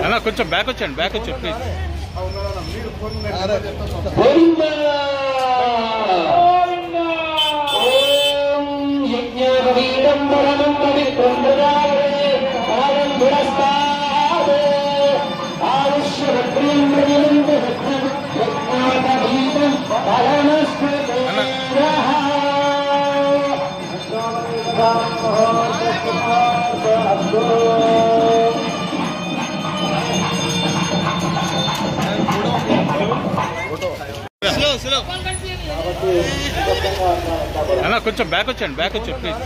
అన్న కొంచెం బ్యాక్ వచ్చండి, బ్యాక్ వచ్చండి ప్లీజ్. అన్న కొంచెం బ్యాక్ వచ్చండి, బ్యాక్ వచ్చండి ప్లీజ్.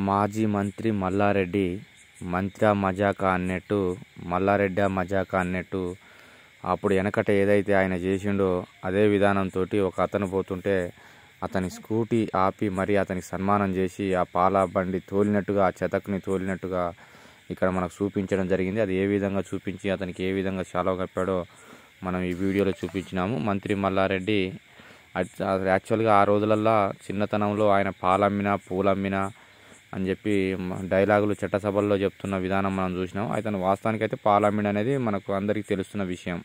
మాజీ మంత్రి మల్లారెడ్డి మంత్రి మజాకా అన్నట్టు, మల్లారెడ్డి మజాకా అన్నట్టు అప్పుడు వెనకట ఏదైతే ఆయన చేసిండో అదే విధానంతో ఒక అతను పోతుంటే అతని స్కూటీ ఆపి మరి అతనికి సన్మానం చేసి ఆ పాల బండి తోలినట్టుగా, ఆ చెతకుని తోలినట్టుగా ఇక్కడ మనకు చూపించడం జరిగింది. అది ఏ విధంగా చూపించి అతనికి ఏ విధంగా శాలువా కప్పాడో మనం ఈ వీడియోలో చూపించినాము. మంత్రి మల్లారెడ్డి యాక్చువల్గా ఆ రోజులల్లో చిన్నతనంలో ఆయన పాలమ్మినా పూలమ్మినా అని చెప్పి డైలాగులు చట్టసభల్లో చెప్తున్న విధానం మనం చూసినాం. అయితే వాస్తవానికైతే పాలమ్మిన అనేది మనకు అందరికీ తెలుస్తున్న విషయం.